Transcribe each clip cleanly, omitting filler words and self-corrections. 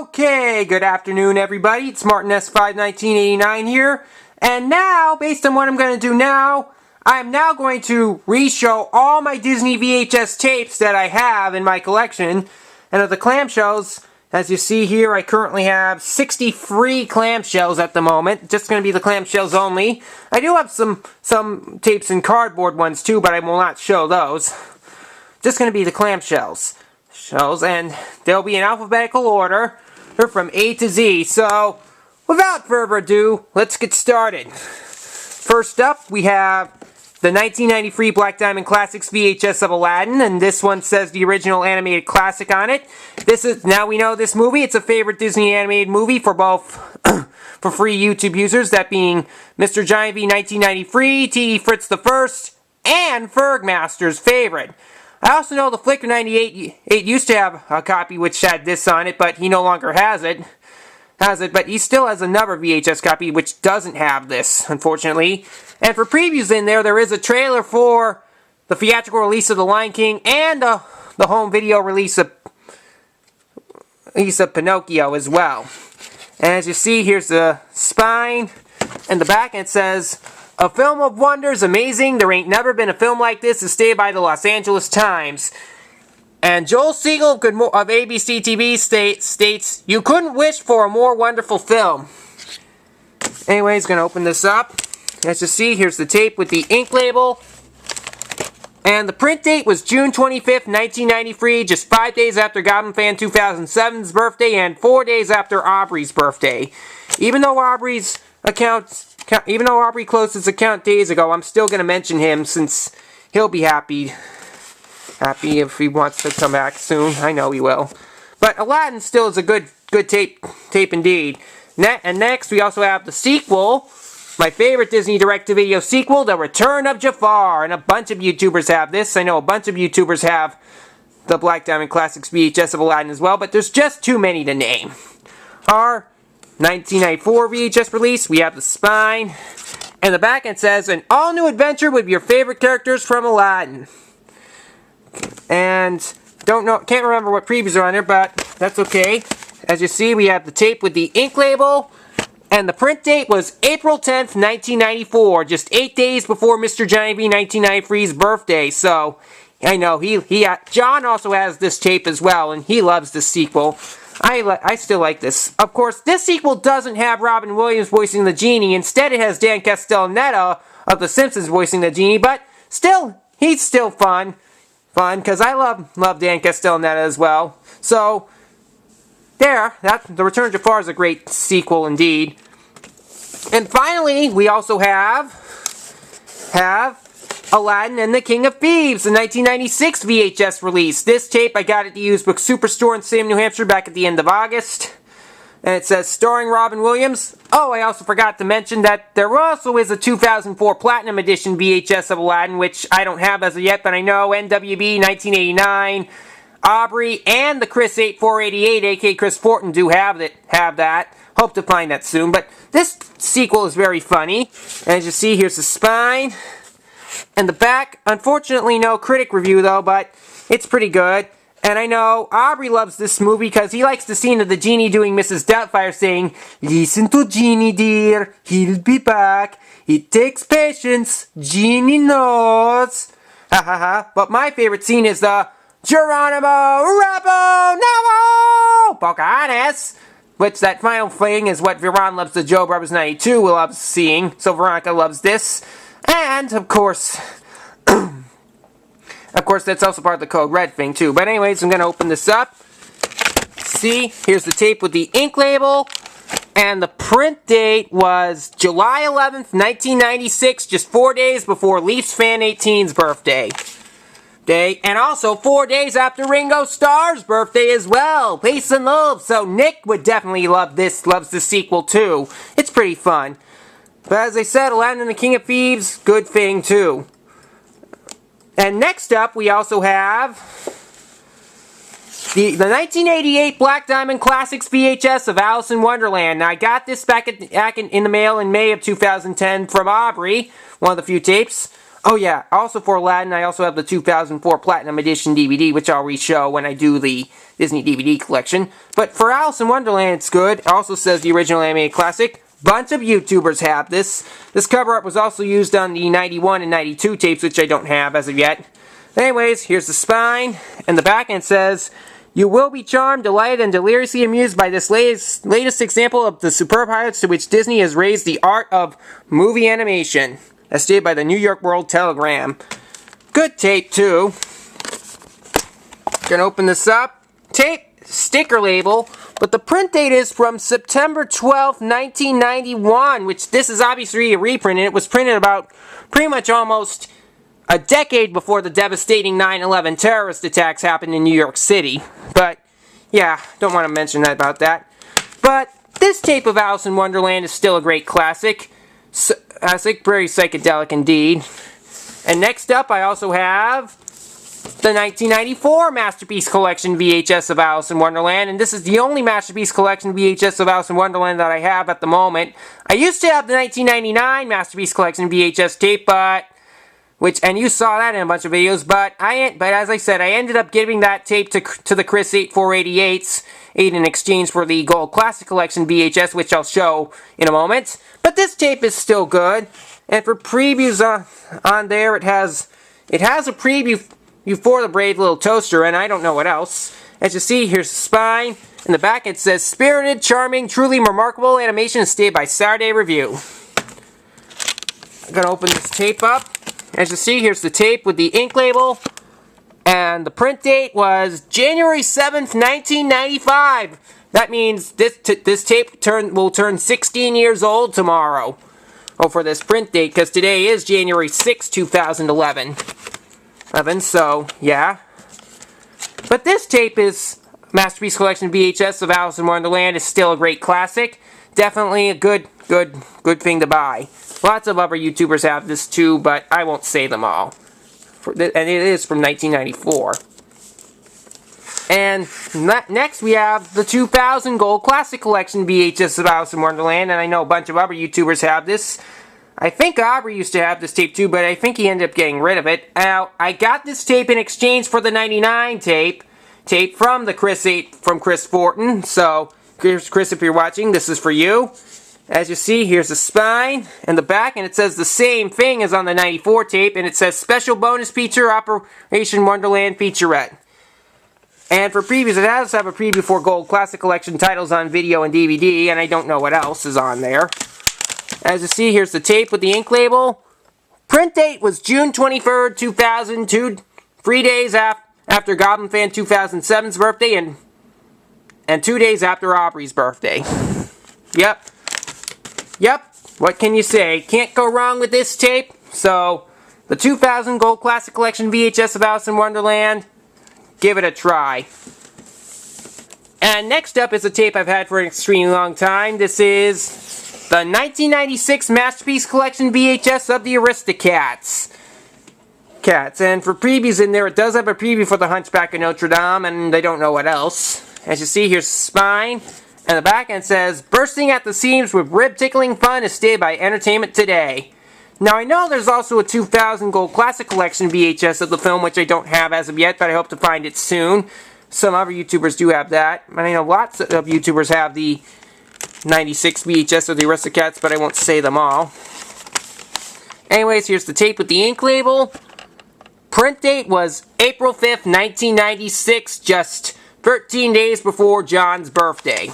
Okay, good afternoon everybody, it's Martin S51989 here, and now, based on what I'm going to do now, I'm now going to re-show all my Disney VHS tapes that I have in my collection, and of the clamshells, as you see here, I currently have 60 free clamshells at the moment, just going to be the clamshells only. I do have some tapes in cardboard ones too, but I will not show those. Just going to be the clamshells. And they'll be in alphabetical order. They're from A to Z. So, without further ado, let's get started. First up, we have the 1993 Black Diamond Classics VHS of Aladdin, and this one says the original animated classic on it. Now we know this movie. It's a favorite Disney animated movie for both for free YouTube users, that being Mr. Giant V 1993, T.D. Fritz the First, and Fergmaster's favorite. I also know the Flickr 98 used to have a copy which had this on it, but he no longer has it. But he still has another VHS copy which doesn't have this, unfortunately. And for previews in there is a trailer for the theatrical release of The Lion King and the home video release of Pinocchio as well. And as you see, here's the spine and the back, and it says, "A film of wonders, amazing. There ain't never been a film like this," is stated by the Los Angeles Times. And Joel Siegel of ABC TV states, "You couldn't wish for a more wonderful film." Anyways, gonna open this up. As you see, here's the tape with the ink label. And the print date was June 25th, 1993, just 5 days after Goblin Fan 2007's birthday and 4 days after Aubrey's birthday. Even though Aubrey closed his account days ago, I'm still going to mention him since he'll be happy if he wants to come back soon. I know he will. But Aladdin still is a good tape indeed. And next we also have the sequel, my favorite Disney direct-to-video sequel, The Return of Jafar. And a bunch of YouTubers have this. I know a bunch of YouTubers have the Black Diamond Classics VHS of Aladdin as well, but there's just too many to name. Our 1994 VHS release, we have the spine, and the back it says, "An all-new adventure with your favorite characters from Aladdin." And can't remember what previews are on there, but that's okay. As you see, we have the tape with the ink label, and the print date was April 10th, 1994, just 8 days before Mr. Giant V 1993's birthday. So, I know, John also has this tape as well, and he loves this sequel. I still like this. Of course, this sequel doesn't have Robin Williams voicing the genie. Instead, it has Dan Castellaneta of The Simpsons voicing the genie. But still, he's still fun, because I love Dan Castellaneta as well. So, The Return of Jafar is a great sequel indeed. And finally, we also have Aladdin and the King of Thieves, the 1996 VHS release. This tape I got at the used book superstore in Salem, New Hampshire back at the end of August. And it says, starring Robin Williams. Oh, I also forgot to mention that there also is a 2004 Platinum Edition VHS of Aladdin, which I don't have as of yet, but I know NWB 1989, Aubrey, and the Chris 8488, aka Chris Fortin, do have that. Hope to find that soon. But this sequel is very funny. And as you see, here's the spine. And the back, unfortunately no critic review though, but it's pretty good. And I know Aubrey loves this movie because he likes the scene of the genie doing Mrs. Doubtfire saying, "Listen to Genie dear, he'll be back. It takes patience, Genie knows." Ha ha ha. But my favorite scene is the Geronimo Rabo Novo Pocahontas, which that final thing is what Veron loves the Joe Brothers 92 loves seeing. So Veronica loves this. And, of course, that's also part of the Code Red thing, too. But anyways, I'm going to open this up. See, here's the tape with the ink label. And the print date was July 11th, 1996, just 4 days before Leafs Fan 18's birthday. And also 4 days after Ringo Starr's birthday as well. Peace and love. So Nick would definitely love this, loves the sequel, too. It's pretty fun. But as I said, Aladdin and the King of Thieves, good thing too. And next up, we also have the 1988 Black Diamond Classics VHS of Alice in Wonderland. Now, I got this back in the mail in May of 2010 from Aubrey, one of the few tapes. Oh yeah, also for Aladdin, I also have the 2004 Platinum Edition DVD, which I'll re-show when I do the Disney DVD collection. But for Alice in Wonderland, it's good. It also says the original animated classic. Bunch of YouTubers have this. This cover art was also used on the 91 and 92 tapes, which I don't have as of yet. Anyways, here's the spine, and the back end says, "You will be charmed, delighted, and deliriously amused by this latest example of the superb heights to which Disney has raised the art of movie animation," as stated by the New York World Telegram. Good tape, too. Gonna open this up. Tape, sticker label, but the print date is from September 12th, 1991, which this is obviously a reprint, and it was printed about pretty much almost a decade before the devastating 9/11 terrorist attacks happened in New York City. But, yeah, don't want to mention that about that. But this tape of Alice in Wonderland is still a great classic. Very psychedelic indeed. And next up, I also have the 1994 Masterpiece Collection VHS of Alice in Wonderland, and this is the only Masterpiece Collection VHS of Alice in Wonderland that I have at the moment. I used to have the 1999 Masterpiece Collection VHS tape, and you saw that in a bunch of videos, but as I said, I ended up giving that tape to the Chris 8488s in exchange for the Gold Classic Collection VHS, which I'll show in a moment. But this tape is still good, and for previews on there, it has a preview for the Brave Little Toaster, and I don't know what else. As you see, here's the spine. In the back, it says, "Spirited, charming, truly remarkable animation stated by Saturday Review." I'm going to open this tape up. As you see, here's the tape with the ink label. And the print date was January 7th, 1995. That means this tape will turn 16 years old tomorrow. Oh, for this print date, because today is January 6th, 2011. So, yeah. But this tape is Masterpiece Collection VHS of Alice in Wonderland. Is still a great classic. Definitely a good thing to buy. Lots of other YouTubers have this too, but I won't say them all. And it is from 1994. And next we have the 2000 Gold Classic Collection VHS of Alice in Wonderland, and I know a bunch of other YouTubers have this. I think Aubrey used to have this tape too, but I think he ended up getting rid of it. Now, I got this tape in exchange for the 99 tape from Chris Fortin. So, Chris, if you're watching, this is for you. As you see, here's the spine and the back, and it says the same thing as on the 94 tape, and it says Special Bonus Feature Operation Wonderland Featurette. And for previews, it does have a preview for Gold Classic Collection titles on video and DVD, and I don't know what else is on there. As you see, here's the tape with the ink label. Print date was June 23rd, 2002, 3 days after Goblin Fan 2007's birthday, and 2 days after Aubrey's birthday. Yep, what can you say? Can't go wrong with this tape. So, the 2000 Gold Classic Collection VHS of Alice in Wonderland, give it a try. And next up is a tape I've had for an extremely long time. This is the 1996 Masterpiece Collection VHS of the Aristocats. And for previews in there, it does have a preview for The Hunchback of Notre Dame, and I don't know what else. As you see, here's the spine. And the back end says, "Bursting at the seams with rib-tickling fun is stated by Entertainment Today." Now, I know there's also a 2000 Gold Classic Collection VHS of the film, which I don't have as of yet, but I hope to find it soon. Some other YouTubers do have that. I know lots of YouTubers have the 96 VHS of the Aristocats, but I won't say them all. Anyways, here's the tape with the ink label. Print date was April 5th, 1996, just 13 days before John's birthday.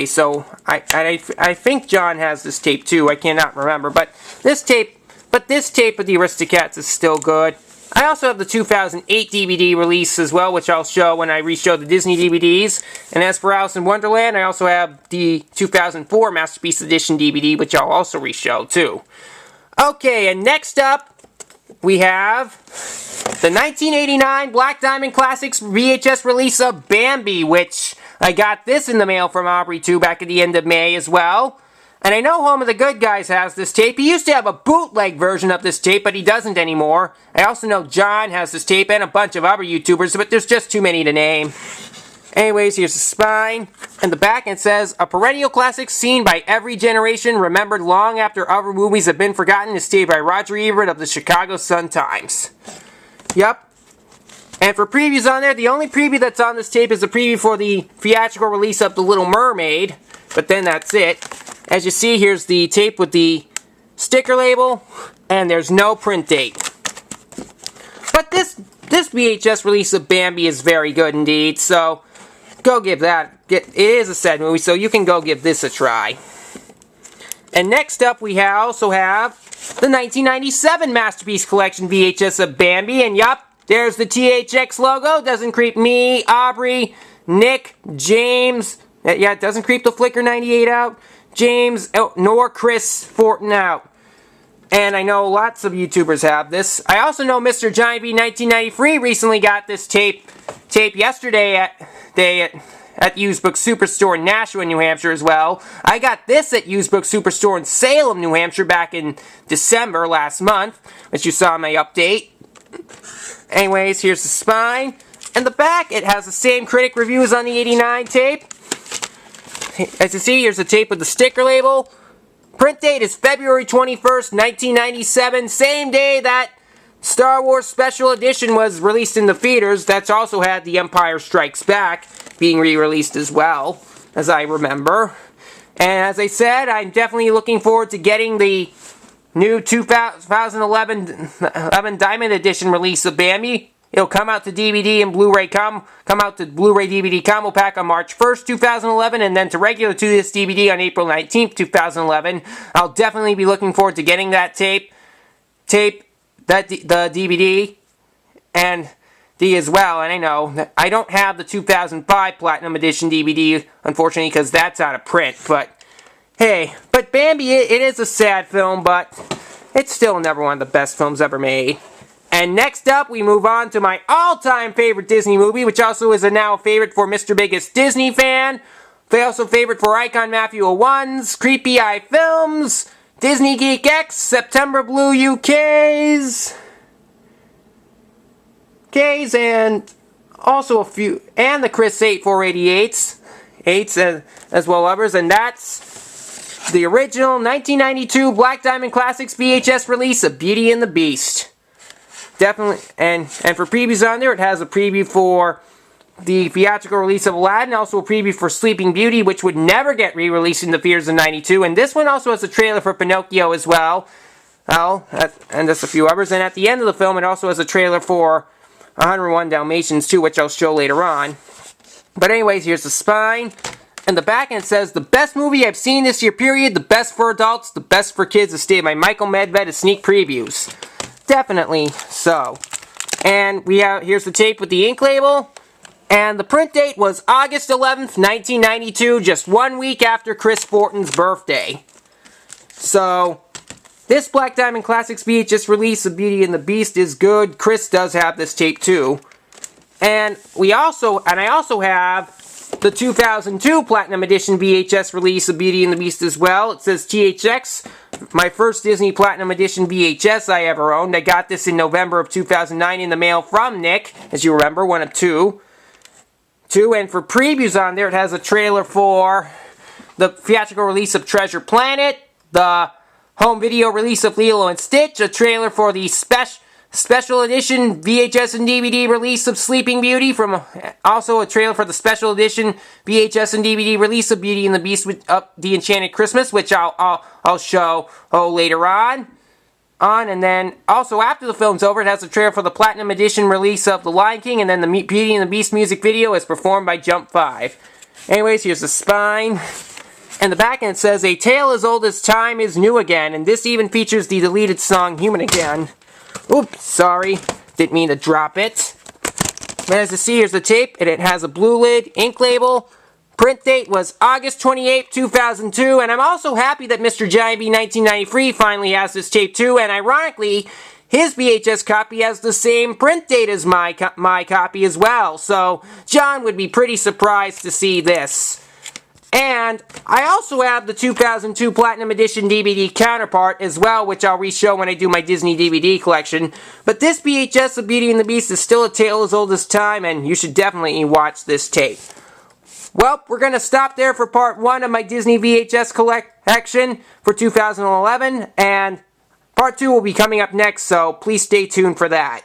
So I think John has this tape too. I cannot remember, but this tape of the Aristocats is still good. I also have the 2008 DVD release as well, which I'll show when I re-show the Disney DVDs. And as for Alice in Wonderland, I also have the 2004 Masterpiece Edition DVD, which I'll also re-show too. Okay, and next up we have the 1989 Black Diamond Classics VHS release of Bambi, which I got this in the mail from Aubrey too back at the end of May as well. And I know Home of the Good Guys has this tape. He used to have a bootleg version of this tape, but he doesn't anymore. I also know John has this tape and a bunch of other YouTubers, but there's just too many to name. Anyways, here's the spine. And the back, it says, a perennial classic seen by every generation, remembered long after other movies have been forgotten, is stated by Roger Ebert of the Chicago Sun-Times. Yep. And for previews on there, the only preview that's on this tape is a preview for the theatrical release of The Little Mermaid. But then that's it. As you see, here's the tape with the sticker label, and there's no print date. But this VHS release of Bambi is very good indeed, so go give that. It is a sad movie, so you can go give this a try. And next up, we also have the 1997 Masterpiece Collection VHS of Bambi, and yup, there's the THX logo. Doesn't creep me, Aubrey, Nick, James. Yeah, it doesn't creep the Flickr 98 out. James, nor Chris Fortin out. And I know lots of YouTubers have this. I also know Mr. Johnny B 1993 recently got this tape yesterday at Used Book Superstore in Nashua, New Hampshire as well. I got this at Used Book Superstore in Salem, New Hampshire back in December last month, which you saw in my update. Anyways, here's the spine. And the back, it has the same critic reviews on the 89 tape. As you see, here's the tape with the sticker label. Print date is February 21st, 1997. Same day that Star Wars Special Edition was released in the theaters. That's also had The Empire Strikes Back being re-released as well, as I remember. And as I said, I'm definitely looking forward to getting the new 2011 Diamond Edition release of Bambi. It'll come out to DVD and Blu-ray come out to Blu-ray DVD combo pack on March 1st, 2011, and then to regular 2-disc DVD on April 19th, 2011. I'll definitely be looking forward to getting that the DVD, and D as well. And I know I don't have the 2005 Platinum Edition DVD, unfortunately, because that's out of print. But hey, Bambi, it is a sad film, but it's still another one of the best films ever made. And next up, we move on to my all-time favorite Disney movie, which also is now a favorite for Mr. Biggest Disney Fan. They also favorite for Icon Matthew 01's, Creepy Eye Films, Disney Geek X, September Blue UK's, and also a few, and the Chris 8488's, as well others, and that's the original 1992 Black Diamond Classics VHS release of Beauty and the Beast. Definitely, and for previews on there, it has a preview for the theatrical release of Aladdin, also a preview for Sleeping Beauty, which would never get re-released in the theaters in '92, and this one also has a trailer for Pinocchio as well. And just a few others, and at the end of the film, it also has a trailer for 101 Dalmatians too, which I'll show later on. But anyways, here's the spine. And the back end says, the best movie I've seen this year, period, the best for adults, the best for kids, is stated by Michael Medved as sneak previews. Definitely so. And here's the tape with the ink label. And the print date was August 11th, 1992, just 1 week after Chris Fortin's birthday. So, this Black Diamond Classics VHS release of Beauty and the Beast is good. Chris does have this tape too. And I also have the 2002 Platinum Edition VHS release of Beauty and the Beast as well. It says THX, my first Disney Platinum Edition VHS I ever owned. I got this in November of 2009 in the mail from Nick, as you remember, one of two. And for previews on there, it has a trailer for the theatrical release of Treasure Planet, the home video release of Lilo and Stitch, a trailer for the special edition VHS and DVD release of Sleeping Beauty, also a trailer for the special edition VHS and DVD release of Beauty and the Beast with the Enchanted Christmas, which I'll show later on. And then also after the film's over, it has a trailer for the Platinum Edition release of The Lion King, and then the Beauty and the Beast music video is performed by Jump 5. Anyways, here's the spine. And the back end says, a tale as old as time is new again, and this even features the deleted song Human Again. Oops, sorry, didn't mean to drop it. And as you see, here's the tape, and it has a blue lid, ink label. Print date was August 28, 2002, and I'm also happy that Mr. Giant B 1993 finally has this tape too, and ironically, his VHS copy has the same print date as my copy as well, so John would be pretty surprised to see this. And I also have the 2002 Platinum Edition DVD counterpart as well, which I'll re-show when I do my Disney DVD collection. But this VHS of Beauty and the Beast is still a tale as old as time, and you should definitely watch this tape. Well, we're going to stop there for part 1 of my Disney VHS collection for 2011, and part 2 will be coming up next, so please stay tuned for that.